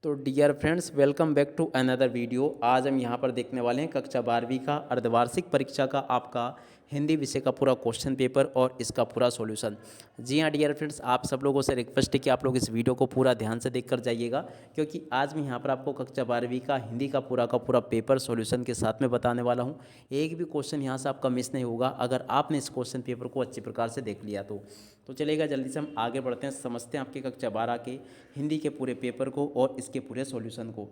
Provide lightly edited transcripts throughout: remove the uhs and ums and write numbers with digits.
तो dear friends, welcome back to another video. आज हम यहाँ पर देखने वाले हैं कक्षा 12वीं का अर्धवार्षिक परीक्षा का आपका हिंदी विषय का पूरा क्वेश्चन पेपर और इसका पूरा सॉल्यूशन। जी हाँ डियर फ्रेंड्स, आप सब लोगों से रिक्वेस्ट है कि आप लोग इस वीडियो को पूरा ध्यान से देखकर जाइएगा, क्योंकि आज मैं यहाँ पर आपको कक्षा 12वीं का हिंदी का पूरा पेपर सॉल्यूशन के साथ में बताने वाला हूँ। एक भी क्वेश्चन यहाँ से आपका मिस नहीं होगा अगर आपने इस क्वेश्चन पेपर को अच्छी प्रकार से देख लिया तो चलेगा। जल्दी से हम आगे बढ़ते हैं, समझते हैं आपके कक्षा 12 के हिंदी के पूरे पेपर को और इसके पूरे सॉल्यूशन को।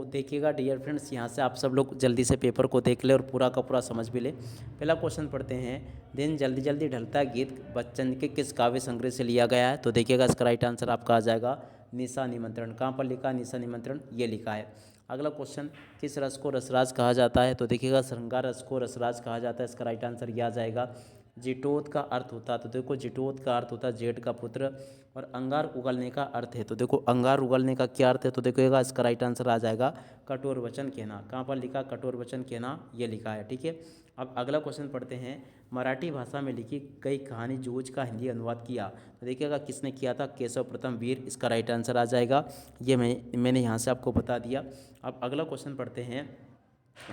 देखिएगा डियर फ्रेंड्स, यहाँ से आप सब लोग जल्दी से पेपर को देख ले और पूरा का पूरा समझ भी ले। पहला क्वेश्चन पढ़ते हैं। दिन जल्दी जल्दी ढलता गीत बच्चन के किस काव्य संग्रह से लिया गया है? तो देखिएगा इसका राइट आंसर आपका आ जाएगा निशा निमंत्रण। कहाँ पर लिखा है निशा निमंत्रण? ये लिखा है। अगला क्वेश्चन, किस रस को रसराज कहा जाता है? तो देखिएगा श्रृंगार रस को रसराज कहा जाता है। इसका राइट आंसर यह आ जाएगा। जिटोत का अर्थ होता है, तो देखो जिटोत का अर्थ होता है जेठ का पुत्र, और अंगार उगलने का अर्थ है, तो देखो अंगार उगलने का क्या अर्थ है? तो देखिएगा इसका राइट आंसर आ जाएगा कठोर वचन कहना। कहाँ पर लिखा? कठोर वचन कहना, ये लिखा है। ठीक है, अब अगला क्वेश्चन पढ़ते हैं। मराठी भाषा में लिखी गई कहानी जूझ का हिंदी अनुवाद किया? तो देखिएगा किसने किया था? केशव प्रथम वीर। इसका राइट आंसर आ जाएगा। ये मैंने यहाँ से आपको बता दिया। अब अगला क्वेश्चन पढ़ते हैं।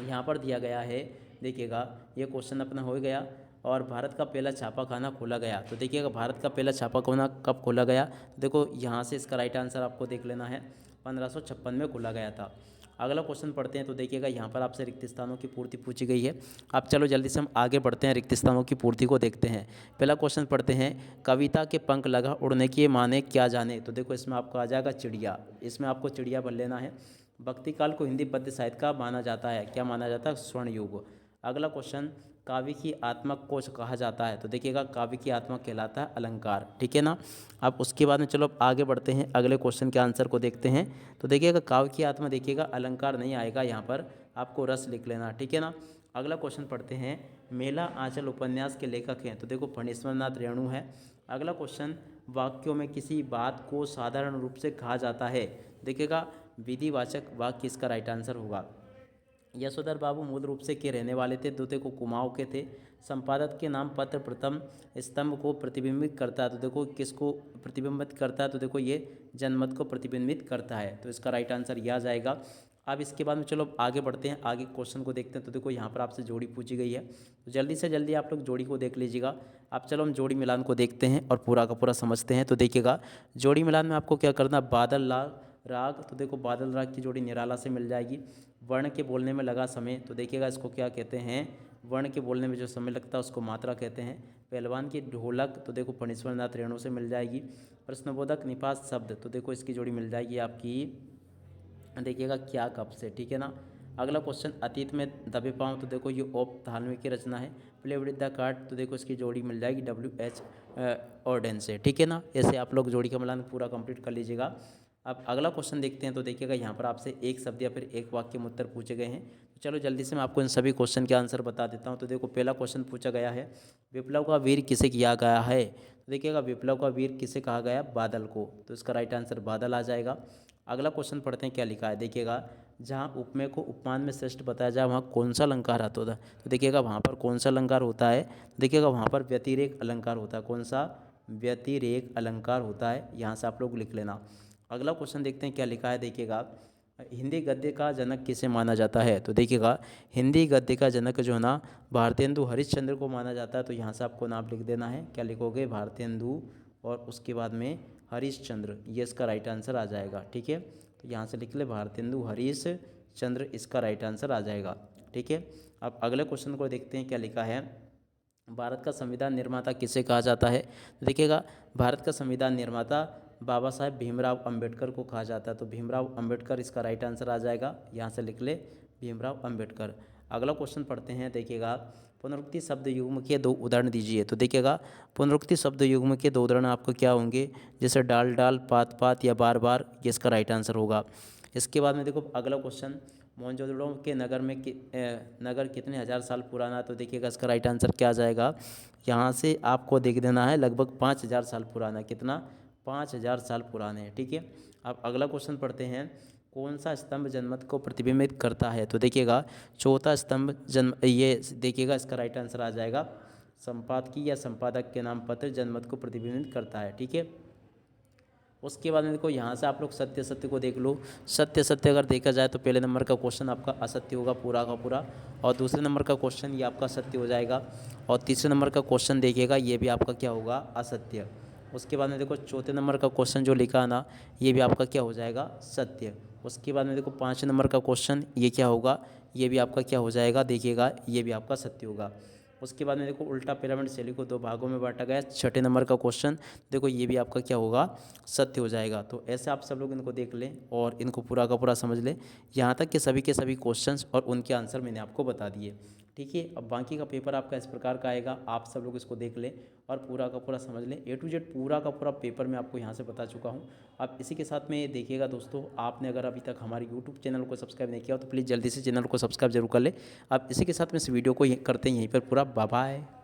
यहाँ पर दिया गया है, देखिएगा ये क्वेश्चन अपना हो गया। और भारत का पहला छापाखाना खोला गया? तो देखिएगा भारत का पहला छापाखाना कब खोला गया? तो देखो यहाँ से इसका राइट आंसर आपको देख लेना है, 1556 में खोला गया था। अगला क्वेश्चन पढ़ते हैं। तो देखिएगा यहाँ पर आपसे रिक्त स्थानों की पूर्ति पूछी गई है। अब चलो जल्दी से हम आगे बढ़ते हैं, रिक्त स्थानों की पूर्ति को देखते हैं। पहला क्वेश्चन पढ़ते हैं। कविता के पंख लगा उड़ने के माने क्या जाने? तो देखो इसमें आपको आ जाएगा चिड़िया। इसमें आपको चिड़िया भर लेना है। भक्ति काल को हिंदी पद्य साहित्य का माना जाता है, क्या माना जाता है? स्वर्ण युग। अगला क्वेश्चन, काव्य की आत्मक को कहा जाता है? तो देखिएगा काव्य की आत्मक कहलाता है अलंकार। ठीक है ना। अब उसके बाद में चलो अब आगे बढ़ते हैं, अगले क्वेश्चन के आंसर को देखते हैं। तो देखिएगा काव्य की आत्मा, देखिएगा अलंकार नहीं आएगा, यहाँ पर आपको रस लिख लेना। ठीक है ना। अगला क्वेश्चन पढ़ते हैं। मेला आंचल उपन्यास के लेखक हैं? तो देखो फणीश्वर नाथ रेणु है। अगला क्वेश्चन, वाक्यों में किसी बात को साधारण रूप से कहा जाता है? देखिएगा विधिवाचक वाक्य इसका राइट आंसर होगा। यशोधर बाबू मूल रूप से के रहने वाले थे? दूते को कुमाऊं के थे। संपादक के नाम पत्र प्रथम स्तंभ को प्रतिबिंबित करता है? तो देखो किसको प्रतिबिंबित करता है? तो देखो ये जनमत को प्रतिबिंबित करता है, तो इसका राइट आंसर यह आ जाएगा। अब इसके बाद में चलो आगे बढ़ते हैं, आगे क्वेश्चन को देखते हैं। तो देखो यहाँ पर आपसे जोड़ी पूछी गई है, तो जल्दी से जल्दी आप लोग जोड़ी को देख लीजिएगा। अब चलो हम जोड़ी मिलान को देखते हैं और पूरा का पूरा समझते हैं। तो देखिएगा जोड़ी मिलान में आपको क्या करना, बादल लाल राग, तो देखो बादल राग की जोड़ी निराला से मिल जाएगी। वर्ण के बोलने में लगा समय, तो देखिएगा इसको क्या कहते हैं? वर्ण के बोलने में जो समय लगता है उसको मात्रा कहते हैं। पहलवान की ढोलक, तो देखो फणीश्वर नाथ रेणु से मिल जाएगी। प्रश्नबोधक निपात शब्द, तो देखो इसकी जोड़ी मिल जाएगी आपकी, देखिएगा क्या कब से। ठीक है ना। अगला क्वेश्चन, अतीत में दबे पाँव, तो देखो ये ओप्थाल्मिक की रचना है। प्ले विद द कार्ड, तो देखो इसकी जोड़ी मिल जाएगी WH ऑर्डेन से। ठीक है ना। ऐसे आप लोग जोड़ी का मिलान पूरा कंप्लीट कर लीजिएगा। अब अगला क्वेश्चन देखते हैं। तो देखिएगा यहाँ पर आपसे एक शब्द या फिर एक वाक्य में उत्तर पूछे गए हैं। तो चलो जल्दी से मैं आपको इन सभी क्वेश्चन के आंसर बता देता हूँ। तो देखो पहला क्वेश्चन पूछा गया है, विप्लव का वीर किसे किया गया है? तो देखिएगा विप्लव का वीर किसे कहा गया? बादल को, तो इसका राइट आंसर बादल आ जाएगा। अगला क्वेश्चन पढ़ते हैं, क्या लिखा है? देखिएगा जहाँ उपमेय को उपमान में श्रेष्ठ बताया जाए वहाँ कौन सा अलंकार आता होता है? तो देखिएगा वहाँ पर कौन सा अलंकार होता है? देखिएगा वहाँ पर व्यतिरेक अलंकार होता है। कौन सा? व्यतिरेक अलंकार होता है, यहाँ से आप लोग लिख लेना। अगला क्वेश्चन देखते हैं क्या लिखा है। देखिएगा हिंदी गद्य का जनक किसे माना जाता है? तो देखिएगा हिंदी गद्य का जनक जो है ना, भारतेंदु हरिश्चंद्र को माना जाता है। तो यहाँ से आपको नाम लिख देना है, क्या लिखोगे? भारतेंदु और उसके बाद में हरिश्चंद्र, ये इसका राइट आंसर आ जाएगा। ठीक है, तो यहाँ से लिख ले भारतेंदु हरीश चंद्र, इसका राइट आंसर आ जाएगा। ठीक है, अब अगले क्वेश्चन को देखते हैं क्या लिखा है। भारत का संविधान निर्माता किसे कहा जाता है? देखिएगा भारत का संविधान निर्माता बाबा साहेब भीमराव अंबेडकर को कहा जाता है। तो भीमराव अंबेडकर इसका राइट आंसर आ जाएगा, यहाँ से लिख ले भीमराव अंबेडकर। अगला क्वेश्चन पढ़ते हैं। देखिएगा पुनरुक्ति शब्द युग्म के दो उदाहरण दीजिए। तो देखिएगा पुनरुक्ति शब्द युग्म के दो उदाहरण आपको क्या होंगे? जैसे डाल डाल, पात पात या बार बार, ये इसका राइट आंसर होगा। इसके बाद में देखो अगला क्वेश्चन, मोहनजोदड़ो के नगर कितने हज़ार साल पुराना? तो देखिएगा इसका राइट आंसर क्या आ जाएगा? यहाँ से आपको देख देना है लगभग 5000 साल पुराना। कितना? 5000 साल पुराने हैं। ठीक है, अब अगला क्वेश्चन पढ़ते हैं। कौन सा स्तंभ जनमत को प्रतिबिंबित करता है? तो देखिएगा चौथा स्तंभ जन्म, ये देखिएगा इसका राइट आंसर आ जाएगा संपादकीय या संपादक के नाम पत्र जनमत को प्रतिबिंबित करता है। ठीक है, उसके बाद में देखो यहाँ से आप लोग सत्य सत्य को देख लो। सत्य सत्य अगर देखा जाए तो पहले नंबर का क्वेश्चन आपका असत्य होगा पूरा का पूरा, और दूसरे नंबर का क्वेश्चन ये आपका सत्य हो जाएगा, और तीसरे नंबर का क्वेश्चन देखिएगा ये भी आपका क्या होगा, असत्य। उसके बाद में देखो चौथे नंबर का क्वेश्चन जो लिखा है ना, ये भी आपका क्या हो जाएगा, सत्य। उसके बाद में देखो 5 नंबर का क्वेश्चन ये क्या होगा, ये भी आपका क्या हो जाएगा, देखिएगा ये भी आपका सत्य होगा। उसके बाद में देखो उल्टा पिरामिड शैली को 2 भागों में बांटा गया, छठे नंबर का क्वेश्चन देखो ये भी आपका क्या होगा, सत्य हो जाएगा। तो ऐसे आप सब लोग इनको देख लें और इनको पूरा का पूरा समझ लें, यहाँ तक के सभी क्वेश्चंस और उनके आंसर मैंने आपको बता दिए। ठीक है, अब बाकी का पेपर आपका इस प्रकार का आएगा, आप सब लोग इसको देख लें और पूरा का पूरा समझ लें। A to Z पूरा का पूरा पेपर मैं आपको यहाँ से बता चुका हूँ। अब इसी के साथ में देखिएगा दोस्तों, आपने अगर अभी तक हमारे यूट्यूब चैनल को सब्सक्राइब नहीं किया हो तो प्लीज़ जल्दी से चैनल को सब्सक्राइब जरूर कर ले। अब इसी के साथ में इस वीडियो को करते हैं यहीं पर पूरा। Bye bye.